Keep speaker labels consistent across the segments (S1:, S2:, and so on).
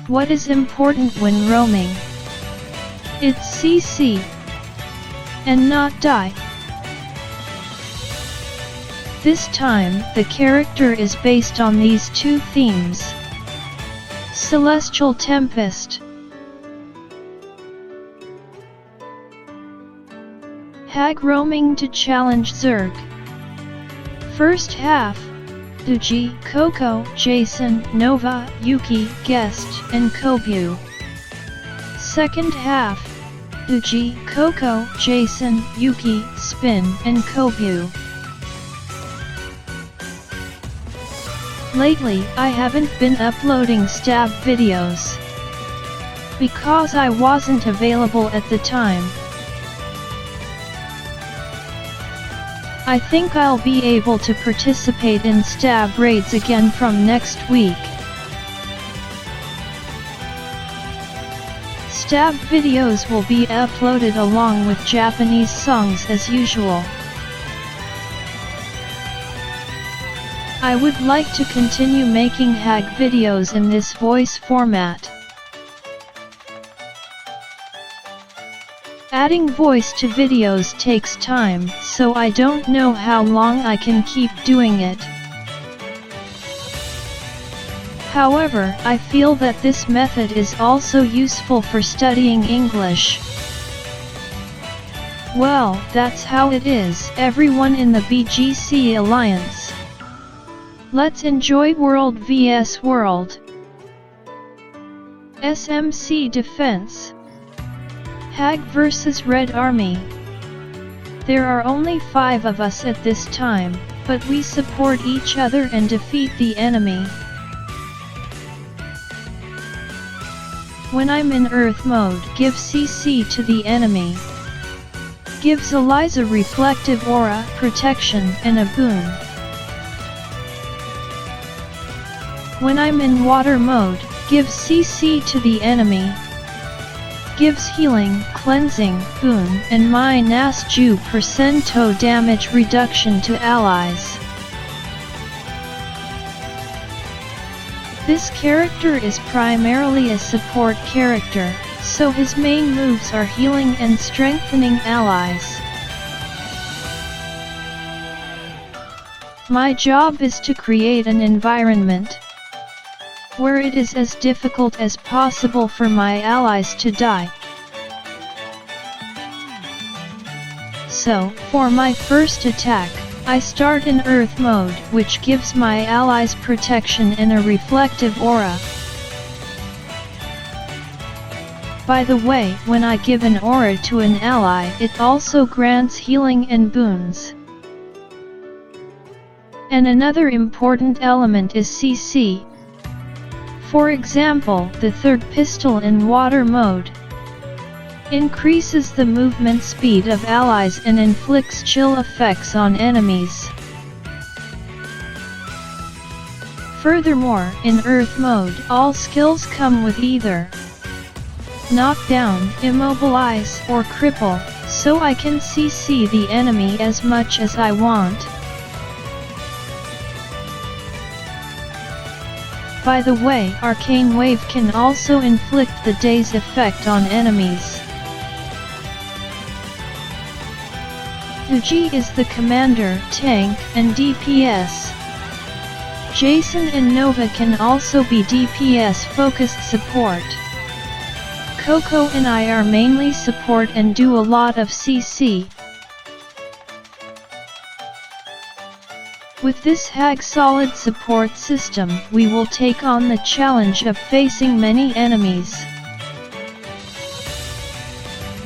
S1: What is important when roaming? It's CC and not die. This time, the character is based on these two themes. Celestial Tempest. HAG roaming to challenge Zerg. First half, Ouji, COCO, Jason, Nova, Yuki, Guest, and Kobu. Second half, Ouji, COCO, Jason, Yuki, Spin, and Kobu. Lately, I haven't been uploading stab videos because I wasn't available at the time. I think I'll be able to participate in stab raids again from next week. Stab videos will be uploaded along with Japanese songs as usual. I would like to continue making HAG videos in this voice format. Adding voice to videos takes time, so I don't know how long I can keep doing it. However, I feel that this method is also useful for studying English. Well, that's how it is, everyone in the BGC Alliance. Let's enjoy World vs World. SMC Defense. HAG vs Red Army. There are only 5 of us at this time, but we support each other and defeat the enemy. When I'm in Earth mode, give CC to the enemy. Gives Eliza reflective aura, protection, and a boon. When I'm in water mode, give CC to the enemy. Gives healing, cleansing, boon, and -2% damage reduction to allies. This character is primarily a support character, so his main moves are healing and strengthening allies. My job is to create an environment where it is as difficult as possible for my allies to die. So, for my first attack, I start in Earth mode, which gives my allies protection and a reflective aura. By the way, when I give an aura to an ally, it also grants healing and boons. And another important element is CC. For example, the third pistol in water mode increases the movement speed of allies and inflicts chill effects on enemies. Furthermore, in Earth mode, all skills come with either knockdown, immobilize, or cripple, so I can CC the enemy as much as I want. By the way, Arcane Wave can also inflict the Daze effect on enemies. Ouji is the commander, tank, and DPS. Jason and Nova can also be DPS-focused support. COCO and I are mainly support and do a lot of CC. With this HAG solid support system, we will take on the challenge of facing many enemies.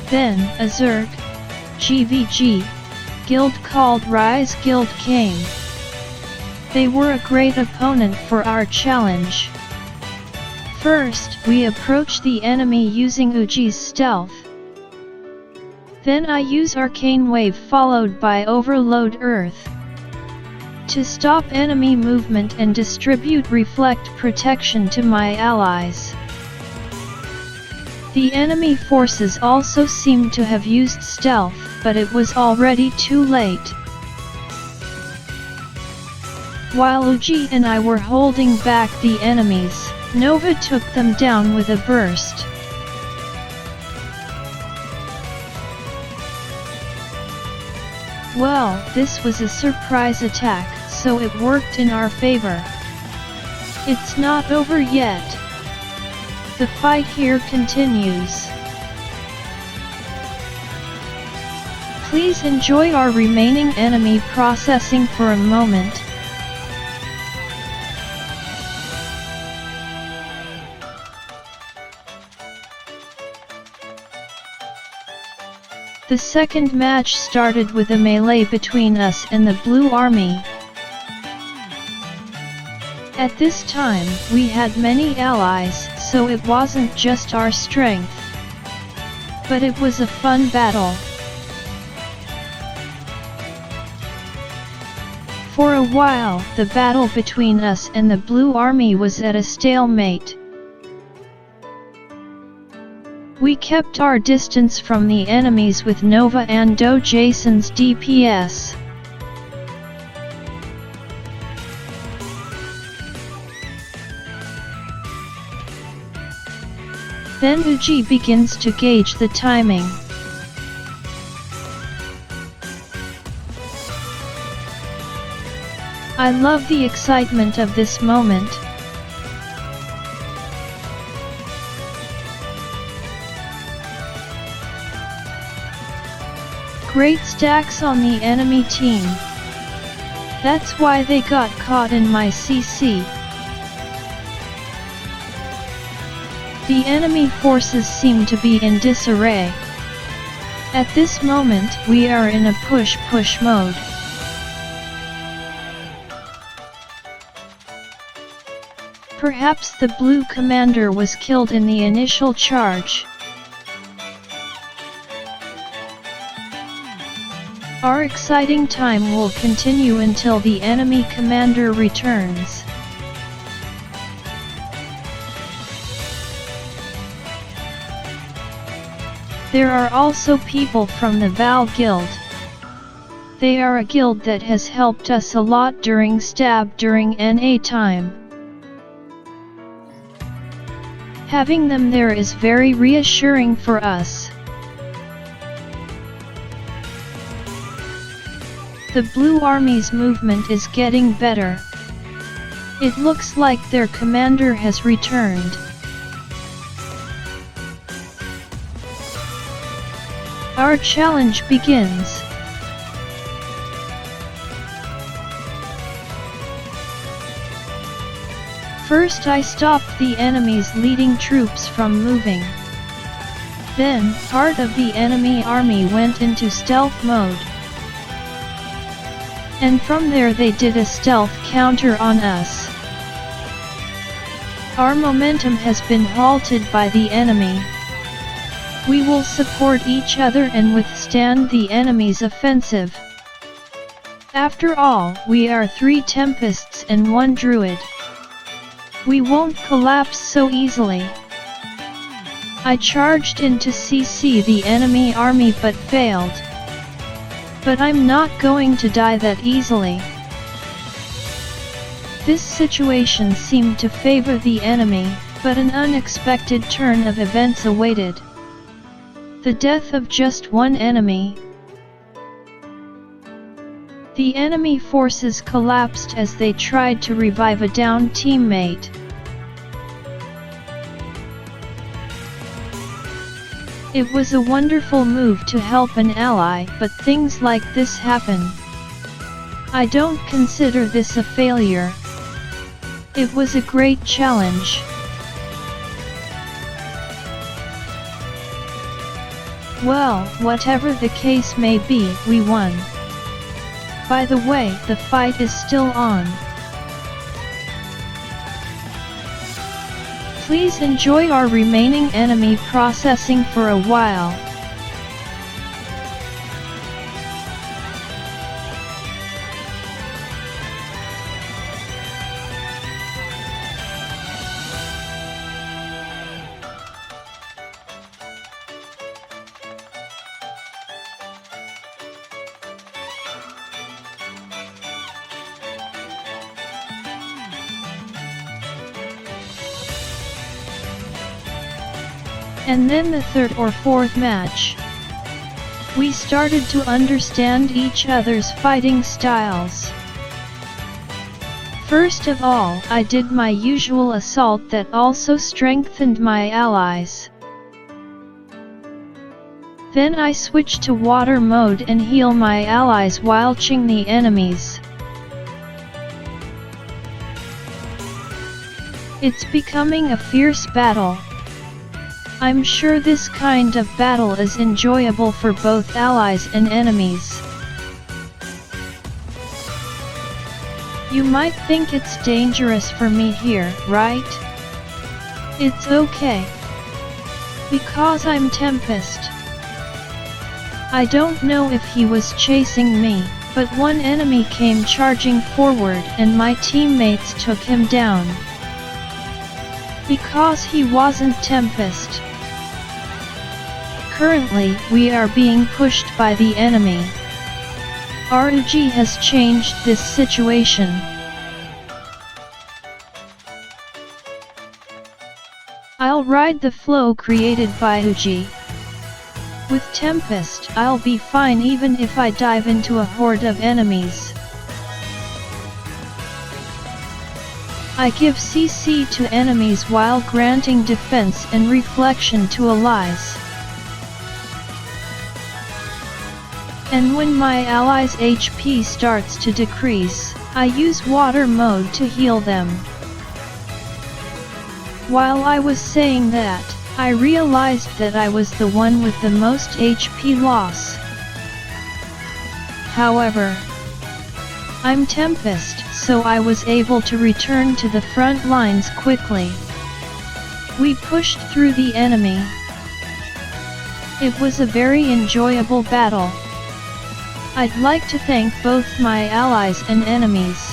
S1: Then, a Zerg GVG guild called Rise Guild came. They were a great opponent for our challenge. First, we approach the enemy using Ouji's stealth. Then I use Arcane Wave followed by Overload Earth to stop enemy movement and distribute reflect protection to my allies. The enemy forces also seem to have used stealth, but it was already too late. While Ouji and I were holding back the enemies, Nova took them down with a burst. Well, this was a surprise attack, so it worked in our favor. It's not over yet. The fight here continues. Please enjoy our remaining enemy processing for a moment. The second match started with a melee between us and the Blue Army. At this time, we had many allies, so it wasn't just our strength. But it was a fun battle. For a while, the battle between us and the Blue Army was at a stalemate. We kept our distance from the enemies with Nova and Do Jason's DPS. Then Ouji begins to gauge the timing. I love the excitement of this moment. Great stacks on the enemy team. That's why they got caught in my CC. The enemy forces seem to be in disarray. At this moment, we are in a push-push mode. Perhaps the blue commander was killed in the initial charge. Our exciting time will continue until the enemy commander returns. There are also people from the Val Guild. They are a guild that has helped us a lot during stab during NA time. Having them there is very reassuring for us. The Blue Army's movement is getting better. It looks like their commander has returned. Our challenge begins. First I stopped the enemy's leading troops from moving. Then, part of the enemy army went into stealth mode. And from there they did a stealth counter on us. Our momentum has been halted by the enemy. We will support each other and withstand the enemy's offensive. After all, we are 3 Tempests and 1 Druid. We won't collapse so easily. I charged in to CC the enemy army but failed. But I'm not going to die that easily. This situation seemed to favor the enemy, but an unexpected turn of events awaited. The death of just one enemy. The enemy forces collapsed as they tried to revive a downed teammate. It was a wonderful move to help an ally, but things like this happen. I don't consider this a failure. It was a great challenge. Well, whatever the case may be, we won. By the way, the fight is still on. Please enjoy our remaining enemy processing for a while. And then the third or fourth match, we started to understand each other's fighting styles. First of all, I did my usual assault that also strengthened my allies. Then I switched to water mode and heal my allies while ching the enemies. It's becoming a fierce battle. I'm sure this kind of battle is enjoyable for both allies and enemies. You might think it's dangerous for me here, right? It's okay. Because I'm Tempest. I don't know if he was chasing me, but one enemy came charging forward and my teammates took him down. Because he wasn't Tempest. Currently, we are being pushed by the enemy. Ouji has changed this situation. I'll ride the flow created by Ouji. With Tempest, I'll be fine even if I dive into a horde of enemies. I give CC to enemies while granting defense and reflection to allies. And when my allies' HP starts to decrease, I use water mode to heal them. While I was saying that, I realized that I was the one with the most HP loss. However, I'm Tempest, so I was able to return to the front lines quickly. We pushed through the enemy. It was a very enjoyable battle. I'd like to thank both my allies and enemies.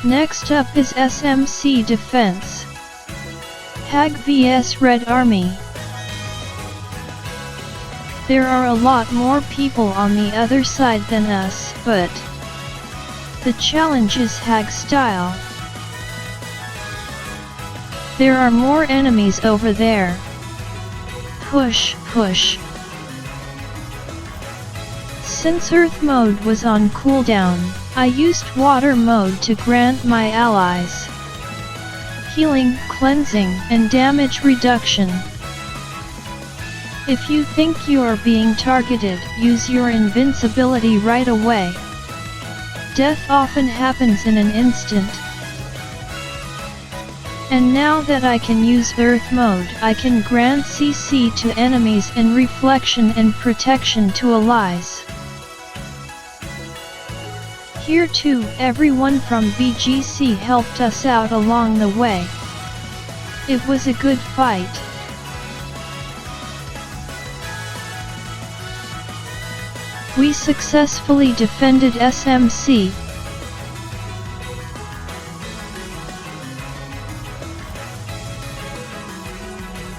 S1: Next up is SMC Defense. HAG vs Red Army. There are a lot more people on the other side than us, but the challenge is HAG style. There are more enemies over there. Push, push. Since Earth mode was on cooldown, I used water mode to grant my allies healing, cleansing, and damage reduction. If you think you are being targeted, use your invincibility right away. Death often happens in an instant. And now that I can use Earth mode, I can grant CC to enemies and reflection and protection to allies. Here too, everyone from BGC helped us out along the way. It was a good fight. We successfully defended SMC.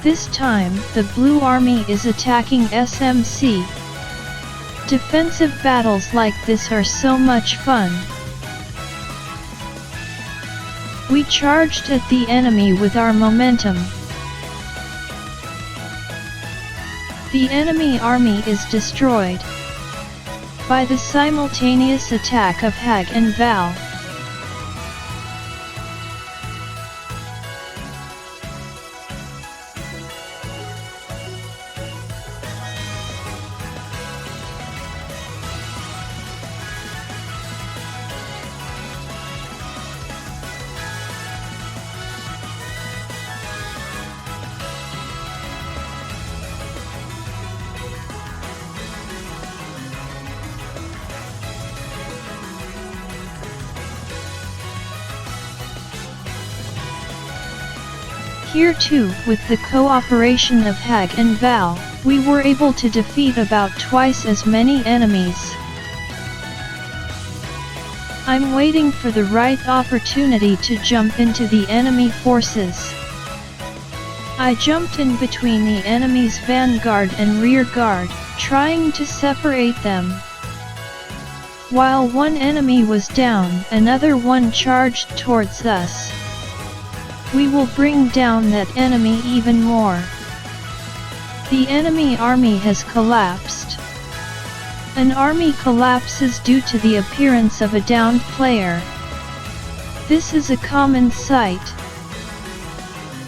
S1: This time, the Blue Army is attacking SMC. Defensive battles like this are so much fun. We charged at the enemy with our momentum. The enemy army is destroyed by the simultaneous attack of HAG and Val. Here too, with the cooperation of HAG and Val, we were able to defeat about twice as many enemies. I'm waiting for the right opportunity to jump into the enemy forces. I jumped in between the enemy's vanguard and rear guard, trying to separate them. While one enemy was down, another one charged towards us. We will bring down that enemy even more. The enemy army has collapsed. An army collapses due to the appearance of a downed player. This is a common sight.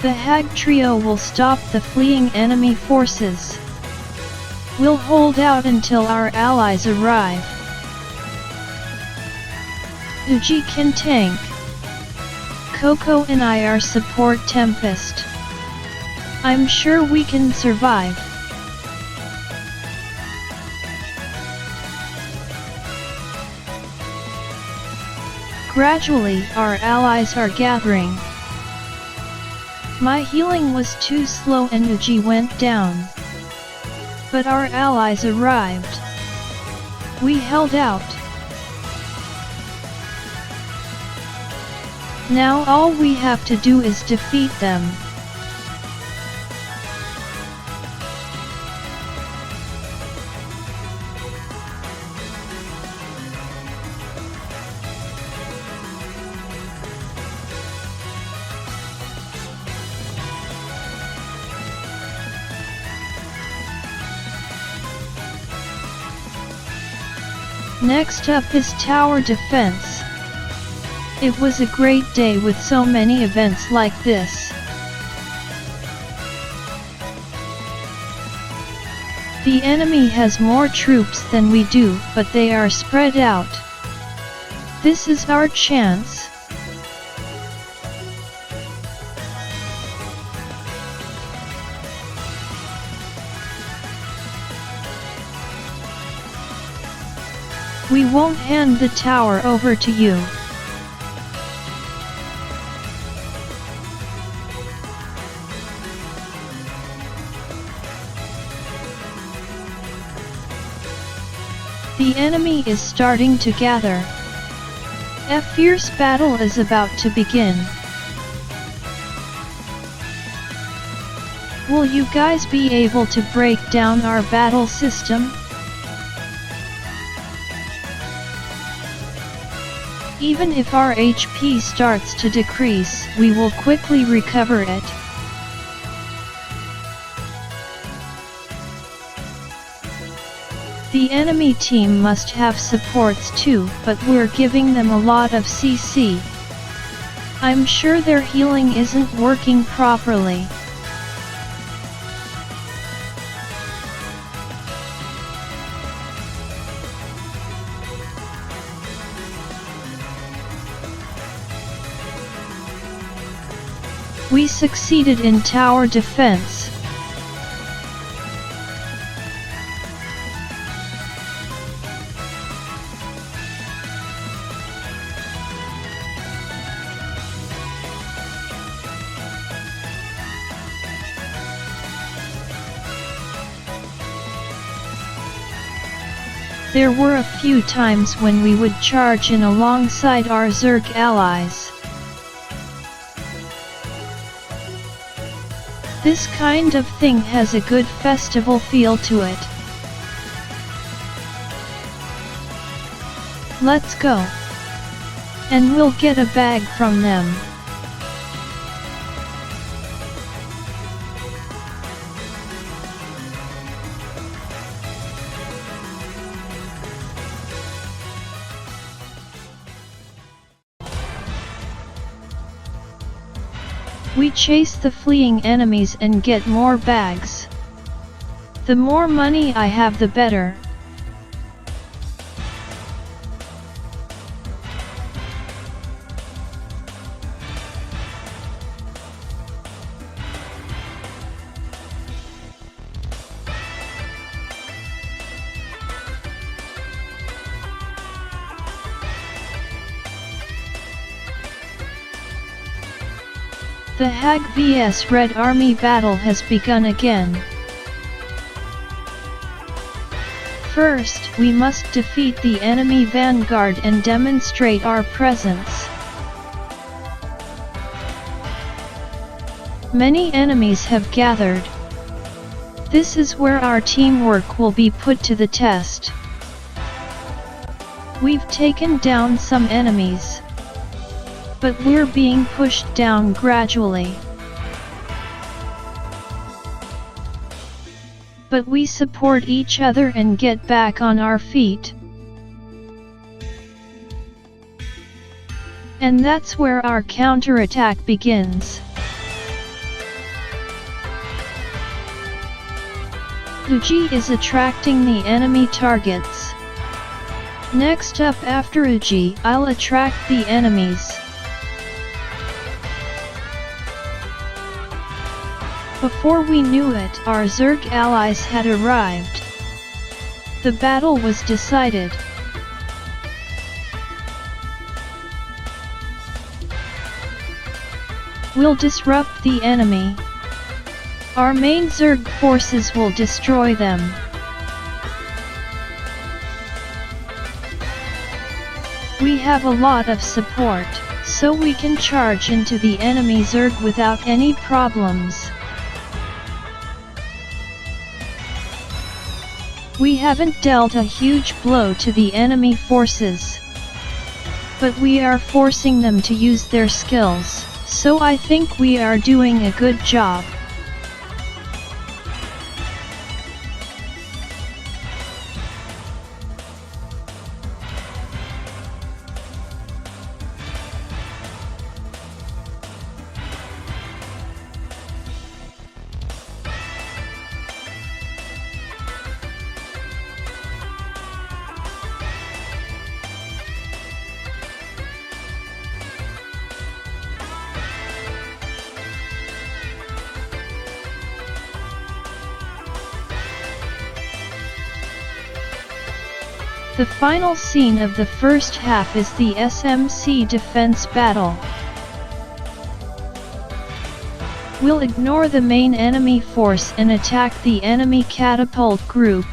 S1: The HAG trio will stop the fleeing enemy forces. We'll hold out until our allies arrive. Ouji can tank. COCO and I are support Tempest. I'm sure we can survive. Gradually, our allies are gathering. My healing was too slow and Ouji went down. But our allies arrived. We held out. Now all we have to do is defeat them. Next up is tower defense. It was a great day with so many events like this. The enemy has more troops than we do, but they are spread out. This is our chance. We won't hand the tower over to you. The enemy is starting to gather. A fierce battle is about to begin. Will you guys be able to break down our battle system? Even if our HP starts to decrease, we will quickly recover it. The enemy team must have supports too, but we're giving them a lot of CC. I'm sure their healing isn't working properly. We succeeded in tower defense. There were a few times when we would charge in alongside our Zerg allies. This kind of thing has a good festival feel to it. Let's go. And we'll get a bag from them. We chase the fleeing enemies and get more bags. The more money I have, the better. The HAG vs Red Army battle has begun again. First, we must defeat the enemy vanguard and demonstrate our presence. Many enemies have gathered. This is where our teamwork will be put to the test. We've taken down some enemies, but we're being pushed down gradually. but we support each other and get back on our feet. And that's where our counterattack begins. Ouji is attracting the enemy targets. Next up after Ouji, I'll attract the enemies. Before we knew it, our Zerg allies had arrived. The battle was decided. We'll disrupt the enemy. Our main Zerg forces will destroy them. We have a lot of support, so we can charge into the enemy Zerg without any problems. We haven't dealt a huge blow to the enemy forces, but we are forcing them to use their skills, so I think we are doing a good job. The final scene of the first half is the SMC defense battle. We'll ignore the main enemy force and attack the enemy catapult group.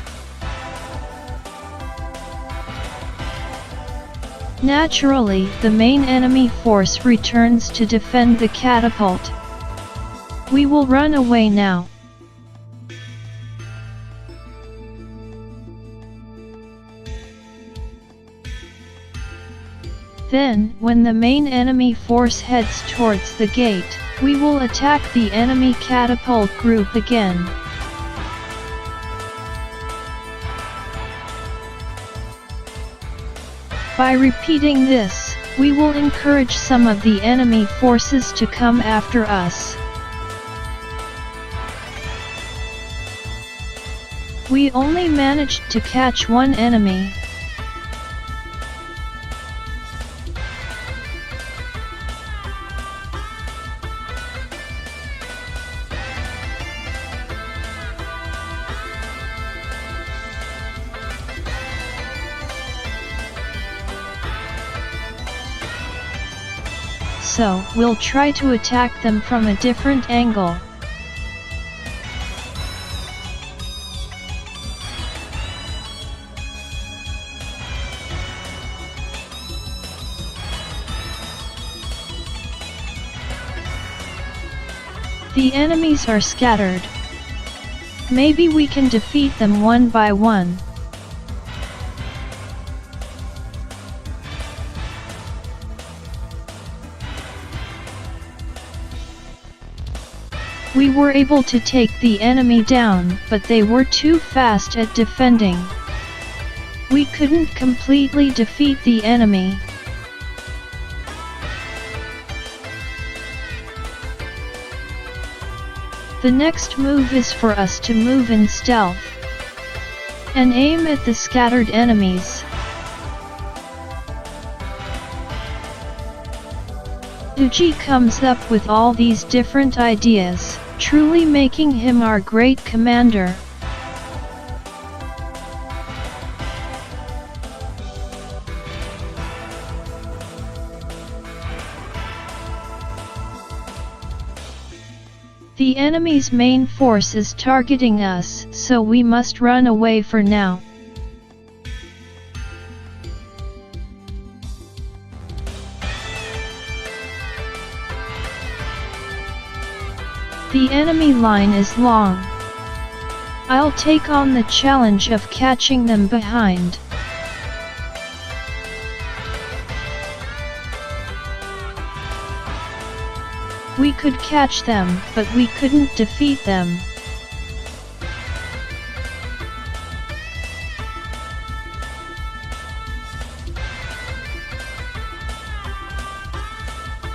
S1: Naturally, the main enemy force returns to defend the catapult. We will run away now. Then, when the main enemy force heads towards the gate, we will attack the enemy catapult group again. By repeating this, we will encourage some of the enemy forces to come after us. We only managed to catch one enemy. So, we'll try to attack them from a different angle. The enemies are scattered. Maybe we can defeat them one by one. We were able to take the enemy down, but they were too fast at defending. We couldn't completely defeat the enemy. The next move is for us to move in stealth and aim at the scattered enemies. Ouji comes up with all these different ideas, truly making him our great commander. The enemy's main force is targeting us, so we must run away for now. The enemy line is long. I'll take on the challenge of catching them behind. We could catch them, but we couldn't defeat them.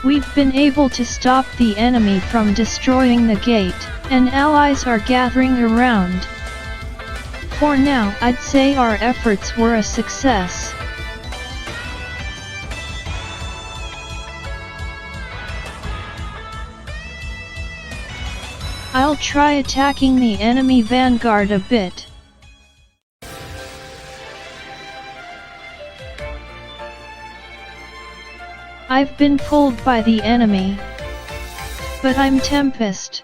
S1: We've been able to stop the enemy from destroying the gate, and allies are gathering around. For now, I'd say our efforts were a success. I'll try attacking the enemy vanguard a bit. I've been pulled by the enemy, but I'm Tempest.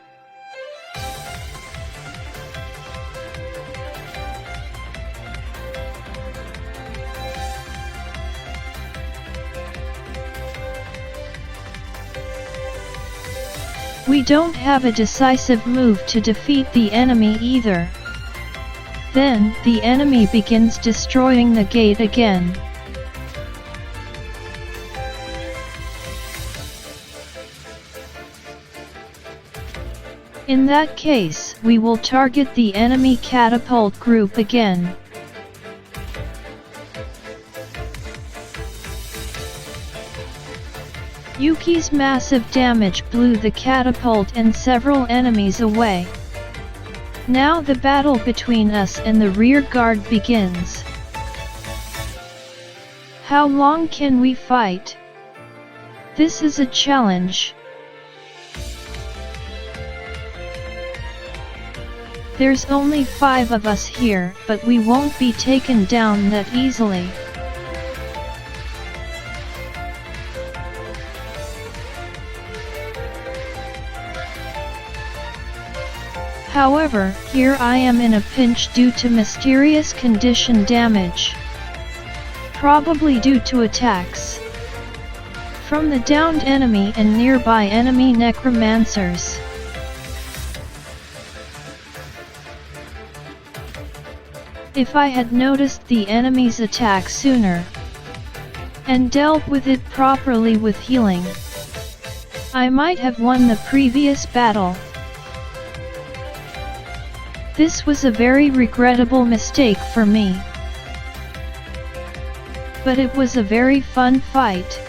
S1: We don't have a decisive move to defeat the enemy either. Then, the enemy begins destroying the gate again. In that case, we will target the enemy catapult group again. Yuki's massive damage blew the catapult and several enemies away. Now the battle between us and the rear guard begins. How long can we fight? This is a challenge. There's only 5 of us here, but we won't be taken down that easily. However, here I am in a pinch due to mysterious condition damage. Probably due to attacks from the downed enemy and nearby enemy necromancers. If I had noticed the enemy's attack sooner, and dealt with it properly with healing, I might have won the previous battle. This was a very regrettable mistake for me. But it was a very fun fight.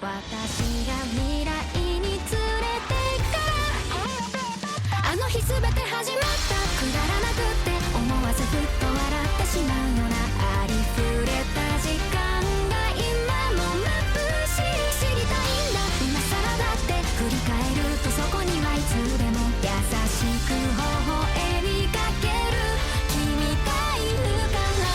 S2: 私が未来に連れてからあの日全て始まったくだらなくって思わずふっと笑ってしまうようなありふれた時間が今も眩しい知りたいんだ今更だって振り返るとそこにはいつでも優しく微笑みかける君がいるから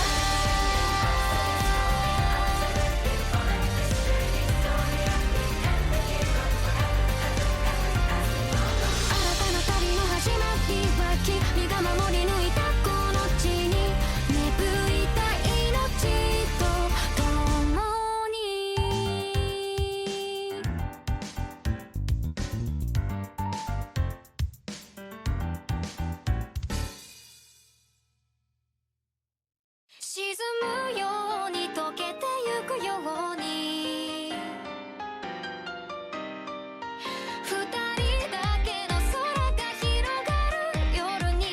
S2: 新たな旅の始まりは君が守り抜いたこの地に芽吹いた命と共に沈むように溶けてゆくように二人だけの空が広がる夜に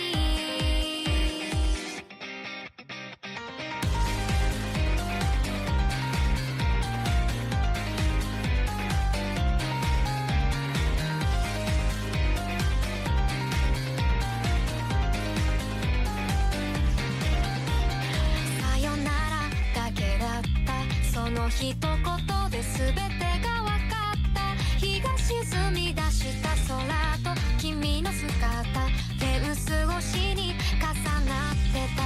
S2: さよならだけだったその一言で全てが分かった日が沈み出した空と君の姿フェンス越しに重なってた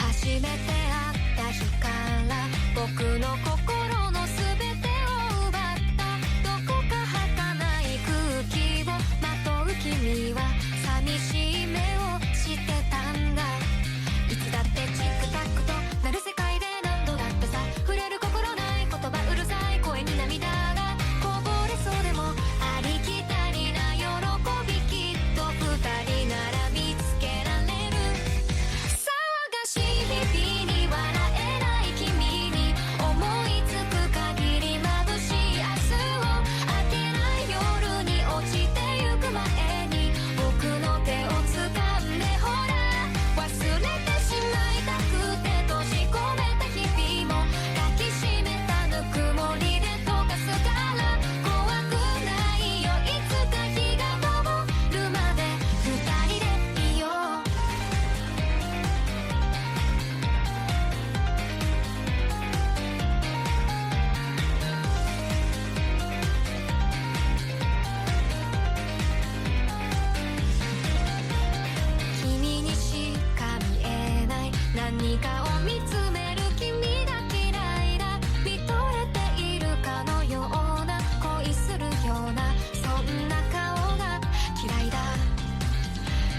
S2: 初めて会った日から僕の心の全てを奪ったどこか儚い空気をまとう君は寂しい目をしてたんだいつだってチックタックとなる世界で何度だってさ触れる心ない言葉うるさい声に涙がこぼれそうでもありきたりな喜びきっと二人なら見つけられる騒がしい日々に笑えない君に思いつく限り眩しい明日を明けない夜に落ちてゆく前に僕の手を掴んでほら忘れてしまいたくて閉じ込めた日々も抱きしめたぬくもりで溶かすから怖くないよいつか日が昇るまで二人でいよう君にしか見えない何かを見つめる君が嫌いだ見とれているかのような恋するようなそんな顔が嫌いだ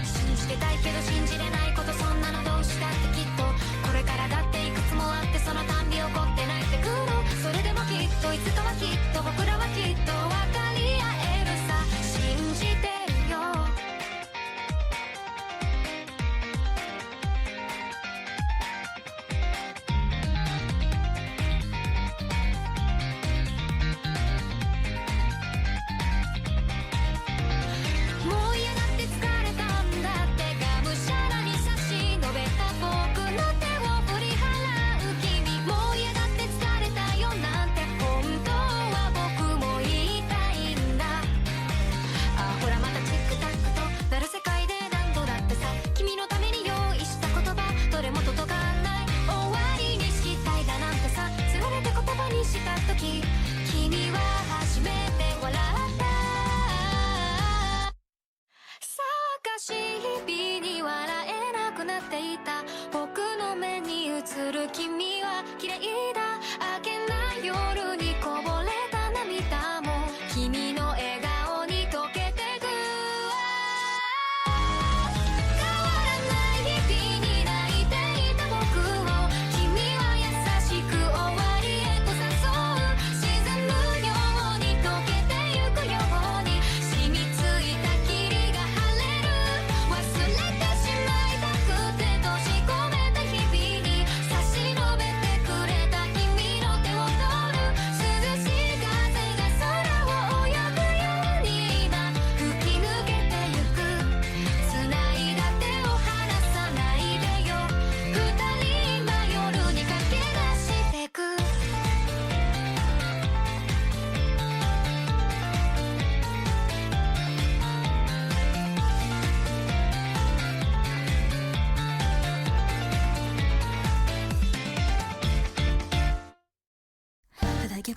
S2: 信じてたいけど信じれないことそんなのどうしたってきっとこれからだっていくつもあってそのたんび起こって泣いてくるそれでもきっといつかはきっと僕らはきっと分かり合えるさ信じてるよもう嫌だって疲れたんだってがむしゃらに差し伸べた僕の手を振り払う君もう嫌だって疲れたよなんて本当は僕も言い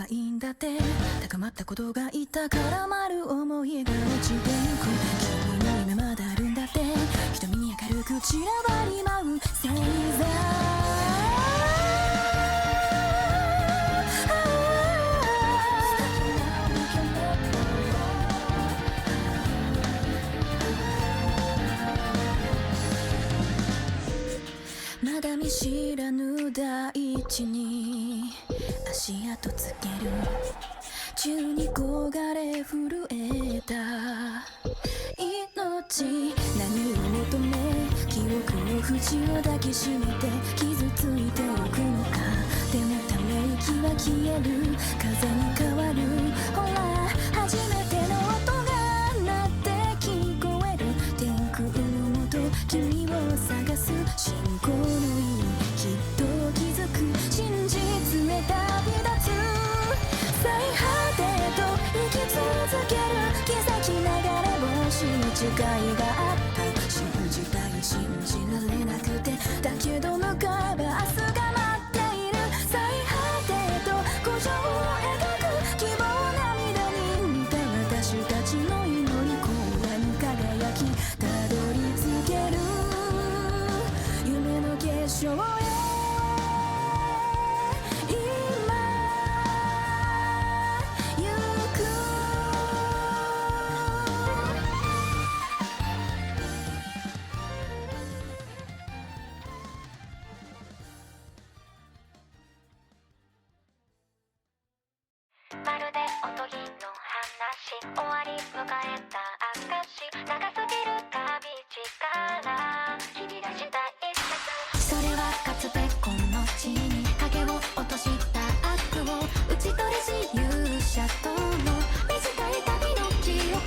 S3: ばいいんだって。高まったことが痛からまる思いが落ちていく。君の夢まだあるんだって。瞳に明るく散らばり舞う星座。まだ見知らぬ大地に足跡つける。宙に焦がれ震えた命。何を求め記憶の淵を抱きしめて傷ついてゆくのか。でもため息は消える。風に変わる。ほら初めての音が鳴って聞こえる。天空のもと君を探す。信仰の意味きっと気づく。真実へ旅立つ。最果てと生き続ける。季節流れ星の誓いがあった。信じたい信じられなくてだけど向かえば明日が待っている。最果てと古城を描く希望涙に似た私たちの祈り。公園に輝きたどり着ける夢の結晶へ。
S2: まるでおとぎの話、終わり迎えた証、長すぎる旅力切り出した一節。それはかつてこの地に影を落とした悪を打ち取り自由者との短い旅の記憶。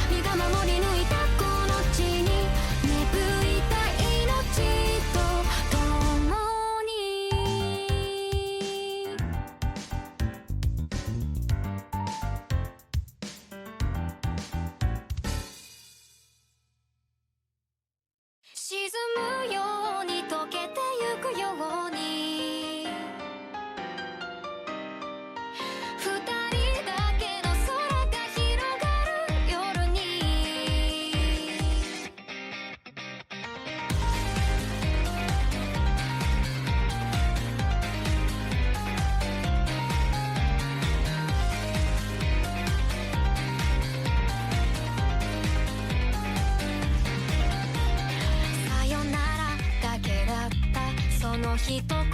S2: 身が守り抜いた一言